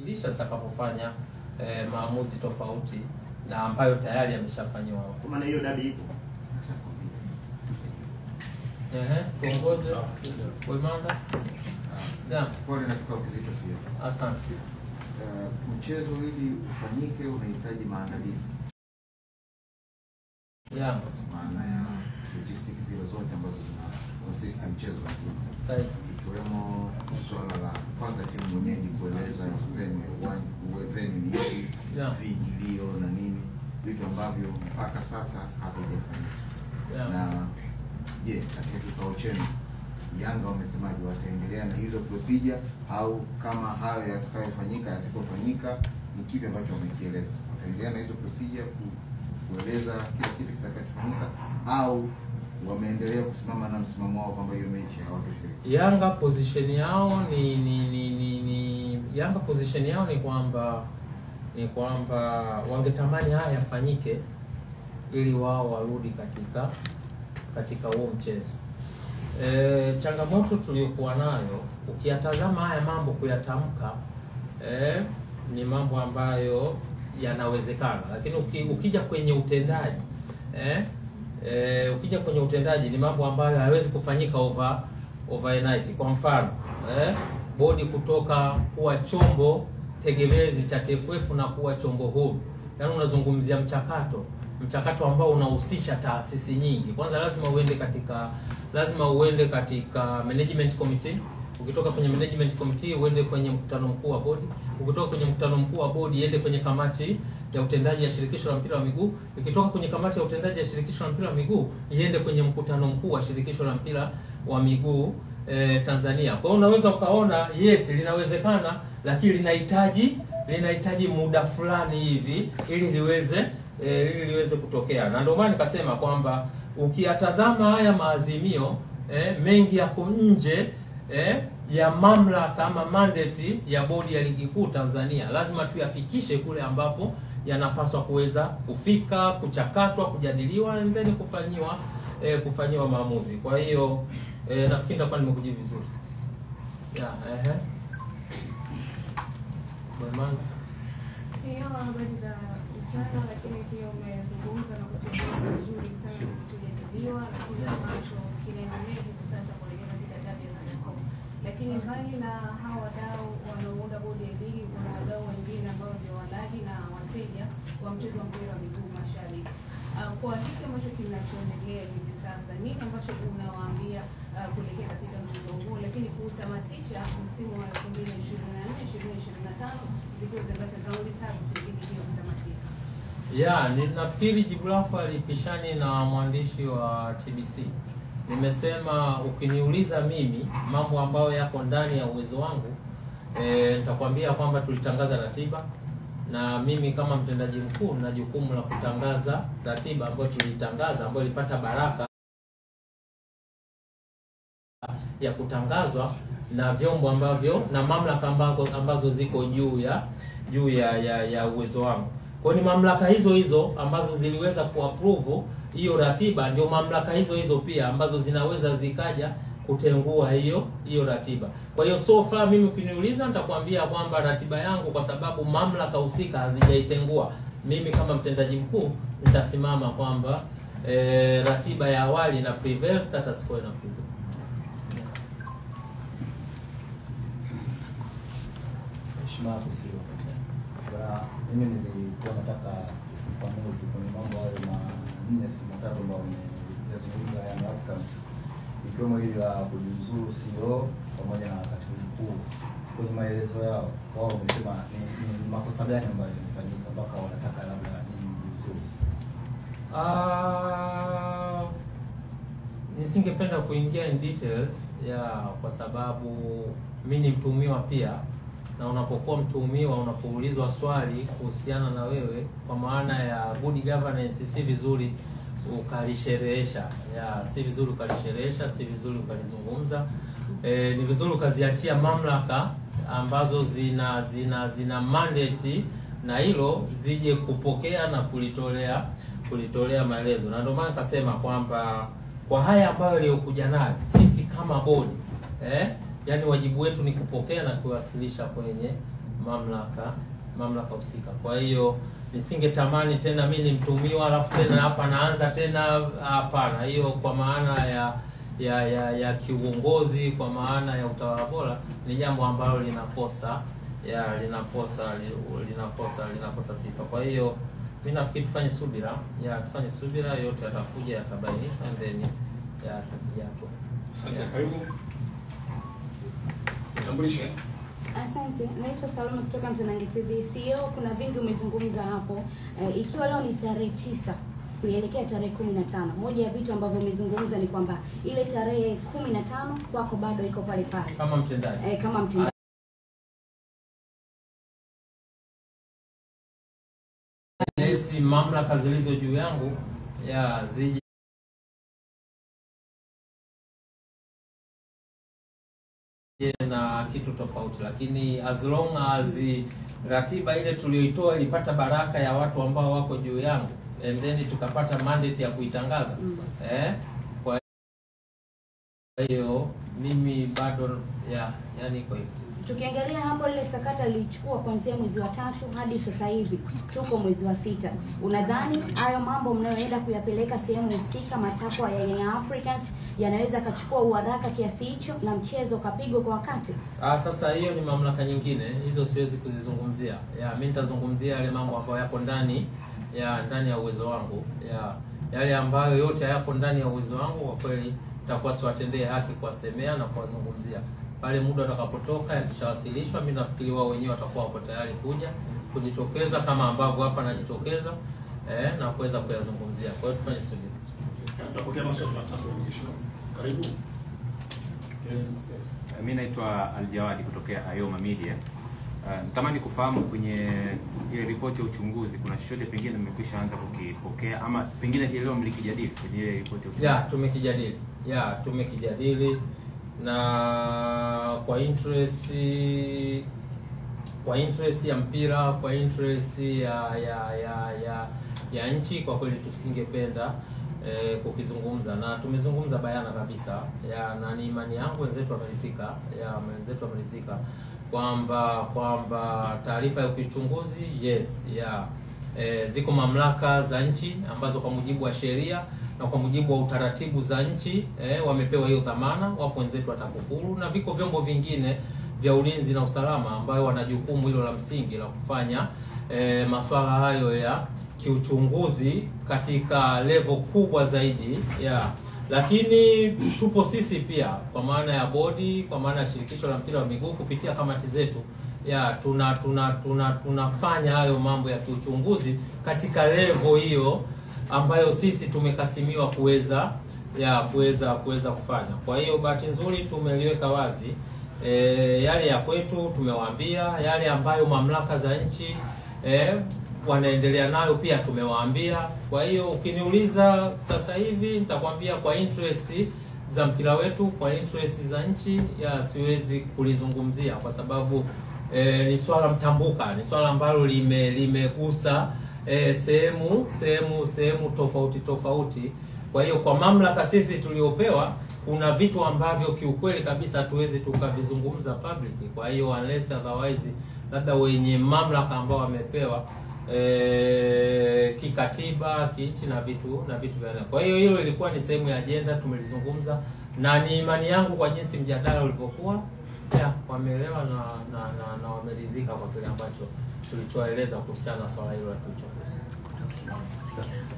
Lisha zitakapofanya maamuzi tofauti na ambayo tayari yameshafanywa. Kwa maana hiyo dabi ipo. Tuongoze Wemanda. Naam, pole na kikao kizito sio. Asante. Mchezo ili ufanyike unahitaji maandalizi. Maana ya logistics zile zote ambazo zina consist mchezo mzima. Sahihi. Ikiwemo swala la kwanza timu mwenyeji kueleza venue ni ipi, viingilio na nini, vitu ambavyo mpaka sasa havijafanyika. Na je, katika kikao chenu Yanga wamesemaje, wataendelea na hizo procedure au kama hayo yatakayofanyika yasipofanyika ni kipi ambacho wamekieleza? Wataendelea na hizo procedure kueleza kila kitu kitakachofanyika au wameendelea kusimama na msimamo wao kwamba hiyo mechi hawatoshiriki? Yanga position yao Yanga position yao ni kwamba wangetamani haya yafanyike ili wao warudi katika huo mchezo. Changamoto tuliyokuwa nayo, ukiyatazama haya mambo kuyatamka ni mambo ambayo yanawezekana, lakini ukija kwenye utendaji ni mambo ambayo hayawezi kufanyika overnight. Kwa mfano bodi kutoka kuwa chombo tegemezi cha TFF na kuwa chombo huru, yaani unazungumzia mchakato ambao unahusisha taasisi nyingi. Kwanza lazima uende katika management committee. Ukitoka kwenye management committee uende kwenye mkutano mkuu wa bodi. Ukitoka kwenye mkutano mkuu wa bodi iende kwenye kamati ya utendaji ya shirikisho la mpira wa miguu. Ikitoka kwenye kamati ya utendaji ya shirikisho la mpira wa miguu iende kwenye mkutano mkuu wa shirikisho la mpira wa miguu Tanzania. Kwa hiyo unaweza ukaona yes linawezekana, lakini linahitaji muda fulani hivi ili liweze kutokea. Na ndio maana nikasema kwamba ukiyatazama haya maazimio mengi yako nje ya mamlaka ama mandate ya bodi ya ligi kuu Tanzania. Lazima tuyafikishe kule ambapo yanapaswa kuweza kufika, kuchakatwa, kujadiliwa na then kufanyiwa maamuzi. Kwa hiyo nafikiri nitakuwa nimekujibu vizuri. Mwemanda. Sio habari za mchana, lakini pia umezungumza na kutoa vizuri sana kujadiliwa na kile ambacho kinaendelea hivi sasa kuelekea katika dabi ya Kariakoo. Lakini mbali na hawa wadau wanaounda bodi ya ligi, kuna wadau wengine ambao ndio walaji na wateja wa mchezo wa mpira wa miguu mashariki. Kwa hiki ambacho kinachoendelea hivi sasa, nini ambacho unawaambia kuelekea katika mchezo huo, lakini kutamatisha msimu wa 2024-2025 zikiwa zimebaki raundi 3 ili hiyo kutamatika? Nafikiri jibu lako alipishani na mwandishi wa TBC. Nimesema ukiniuliza mimi mambo ambayo yako ndani ya uwezo wangu, nitakwambia kwamba tulitangaza ratiba, na mimi kama mtendaji mkuu na jukumu la kutangaza ratiba ambayo tulitangaza, ambayo ilipata baraka ya kutangazwa na vyombo ambavyo na mamlaka ambazo ziko juu ya uwezo wangu. Kwa ni mamlaka hizo ambazo ziliweza kuapprove hiyo ratiba, ndio mamlaka hizo pia ambazo zinaweza zikaja kutengua hiyo ratiba. Kwa hiyo so far mimi ukiniuliza nitakwambia kwamba ratiba yangu, kwa sababu mamlaka husika hazijaitengua, mimi kama mtendaji mkuu nitasimama kwamba ratiba ya awali na prevail, status quo na prevail. Mimi nilikuwa nataka ufafanuzi kwenye mambo hayo matatu ambayo nimezungumza Young Africans, ikiwemo hili la kujiuzuru CEO pamoja na katibu mkuu. Kwenye maelezo yao wao wamesema ni makosa gani ambayo yamefanyika mpaka wanataka labda kujiuzuru? Nisingependa kuingia in details kwa sababu mimi ni mtuhumiwa pia, na unapokuwa mtuhumiwa, unapoulizwa swali kuhusiana na wewe, kwa maana ya good governance, si vizuri ukalisherehesha. Si vizuri ukalisherehesha, si vizuri ukalizungumza. Ni vizuri ukaziachia mamlaka ambazo zina mandate na hilo zije kupokea na kulitolea maelezo. Na ndio maana nikasema kwamba kwa haya ambayo aliyokuja nayo sisi kama bodi, yaani wajibu wetu ni kupokea na kuwasilisha mamlaka husika. Kwa hiyo nisingetamani tena mimi nimtumiwa alafu tena hapa naanza tena, hapana. Hiyo kwa maana ya kiuongozi, kwa maana ya utawala bora, ni jambo ambalo linakosa sifa. Kwa hiyo mimi nafikiri tufanye subira, yote yatakuja, yatabainishwa, and then yatakuja hapo. Asante. Karibu. Tambulishe. Asante, naitwa Salome kutoka Mtanange TV. CEO, kuna vingi umezungumza hapo. Ikiwa leo ni tarehe 9 kuelekea tarehe 15, moja ya vitu ambavyo umezungumza ni kwamba ile tarehe 15 kwako bado iko pale pale kama mtendaji. Kama mtendaji. Nesi mamlaka zilizo juu yangu zije na kitu tofauti, lakini as long as ratiba ile tuliyoitoa ilipata baraka ya watu ambao wako juu yangu, and then tukapata mandate ya kuitangaza. Kwa hiyo mimi bado yani kwa hivyo. Tukiangalia hapo ile sakata lilichukua kuanzia mwezi wa 3 hadi sasa hivi tuko mwezi wa 6. Unadhani hayo mambo mnayoenda kuyapeleka sehemu husika, matakwa ya Young Africans yanaweza kachukua uharaka kiasi hicho na mchezo kapigwa kwa wakati? Sasa hiyo ni mamlaka nyingine, hizo siwezi kuzizungumzia. Mimi nitazungumzia yale mambo ambayo yako ndani ya uwezo wangu. Yale ambayo yote hayako ndani ya uwezo wangu, kwa kweli nitakuwa siwatendee haki kuwasemea na kuwazungumzia. Pale muda utakapotoka, yakishawasilishwa, mimi nafikiri wao wenyewe watakuwa wako tayari kujitokeza kama ambavyo hapa najitokeza na kuweza kuyazungumzia. Kwa hiyo tufanye subira. Tutapokea maswali matatu ya mwisho. Karibu. Yes. Mimi naitwa Aljawadi kutokea Ayoma Media. Natamani kufahamu kwenye ile ripoti ya uchunguzi kuna chochote pengine mmekwisha anza kukipokea ama pengine leo mlikijadili kwenye ile ripoti ya uchunguzi? Tumekijadili na kwa interest ya mpira, kwa interest ya nchi, kwa kweli tusingependa kukizungumza, na tumezungumza bayana kabisa na ni imani yangu wenzetu wameridhika kwamba taarifa ya uchunguzi ziko mamlaka za nchi ambazo kwa mujibu wa sheria na kwa mujibu wa utaratibu za nchi wamepewa hiyo dhamana. Wapo wenzetu wa TAKUKURU na viko vyombo vingine vya ulinzi na usalama ambayo wana jukumu hilo la msingi la kufanya masuala hayo ya kiuchunguzi katika level kubwa zaidi lakini tupo sisi pia kwa maana ya bodi, kwa maana ya shirikisho la mpira wa miguu kupitia kamati zetu tunafanya hayo mambo ya kiuchunguzi katika level hiyo ambayo sisi tumekasimiwa kuweza kufanya. Kwa hiyo bahati nzuri tumeliweka wazi yale ya kwetu, tumewaambia yale ambayo mamlaka za nchi wanaendelea nayo pia tumewaambia. Kwa hiyo ukiniuliza sasa hivi nitakwambia kwa interest za mpira wetu, kwa interest za nchi siwezi kulizungumzia kwa sababu ni swala mtambuka, ni swala ambalo limegusa sehemu tofauti. Kwa hiyo kwa mamlaka sisi tuliopewa, kuna vitu ambavyo kiukweli kabisa hatuwezi tukavizungumza public. Kwa hiyo unless otherwise labda wenye mamlaka ambao wamepewa kikatiba, kiichi na vitu vya. Kwa hiyo hilo ilikuwa ni sehemu ya agenda, tumelizungumza na ni imani yangu kwa jinsi mjadala ulivyokuwa wameelewa na wameridhika kwa kile ambacho tulichoeleza kuhusiana na swala hilo la kiuchunguzi.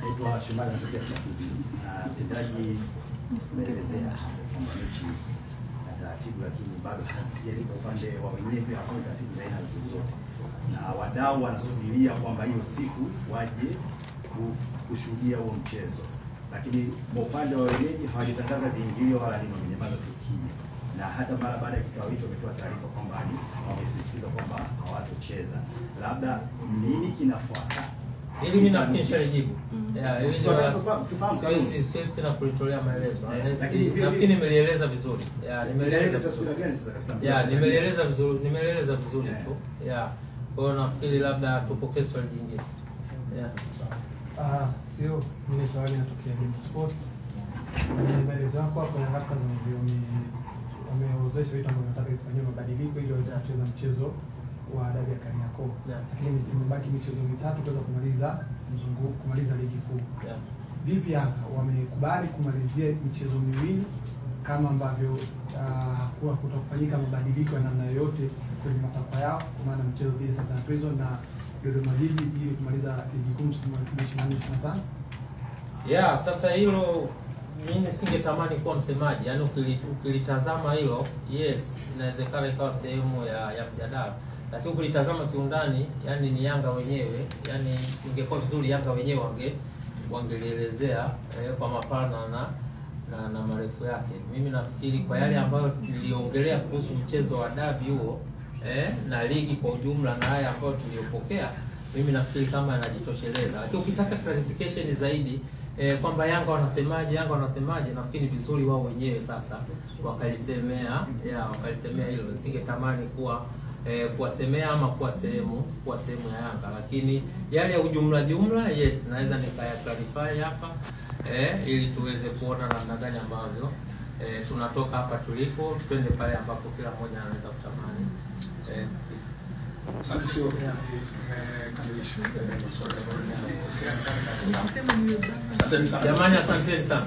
Naitwa Shimali natokea TV. Mtendaji umeelezea kwamba mechi na taratibu, lakini bado hazijalipa upande wa wenyewe, hakuna taratibu za aina zozote, na wadau wanasubiria kwamba hiyo siku waje kushuhudia huo mchezo, lakini kwa upande wa wenyeji hawajatangaza viingilio wala nini, wamenyamaza tu kimya, na hata mara baada ya kikao hicho wametoa taarifa kwamba wamesisitiza kwamba hawatocheza. Labda nini kinafuata? Ili mimi nafikiri nishajibu. Siwezi tena kulitolea maelezo. Nafikiri nimelieleza vizuri. Nimeeleza taswira gani sasa katika nimeeleza vizuri tu. Kwa hiyo nafikiri labda tupokee swali jingine. Sio mimi tayari natokea Game Sports. Maelezo yako hapo ya haraka wameozesha vitu ambavyo nataka kufanyia mabadiliko ili waweze kucheza mchezo wa dabi ya Kariakoo. Yeah. Lakini imebaki michezo mitatu kuweza kumaliza ligi kuu. Yeah. Vipi Yanga wamekubali kumalizia michezo miwili kama ambavyo kuwa kutofanyika mabadiliko ya namna yoyote kwenye matakwa yao, kwa maana mchezo dhidi ya Tanzania Prison na Dodoma Jiji ili kumaliza ligi kuu msimu wa 2024-2025? Yeah, sasa hilo mimi singetamani kuwa msemaji. Yaani ukilitazama hilo, yes, inawezekana ikawa sehemu ya mjadala. Lakini ukilitazama kiundani, yani ni Yanga wenyewe, yani ingekuwa vizuri Yanga wenyewe wangelielezea kwa mapana na marefu yake. Mimi nafikiri kwa yale ambayo niliongelea kuhusu mchezo wa dabi huo na ligi kwa ujumla na haya ambayo tuliyopokea, mimi nafikiri kama yanajitosheleza. Lakini ukitaka clarification zaidi kwamba Yanga wanasemaje, nafikiri vizuri wao wenyewe sasa wakalisemea hilo. Nisingetamani kuwasemea ama kuwa sehemu ya Yanga, lakini yale ya jumla yes, naweza nikaya-clarify hapa ili tuweze kuona namna gani ambavyo tunatoka hapa tulipo twende pale ambapo kila mmoja anaweza kutamani. Jamani, asanteni sana.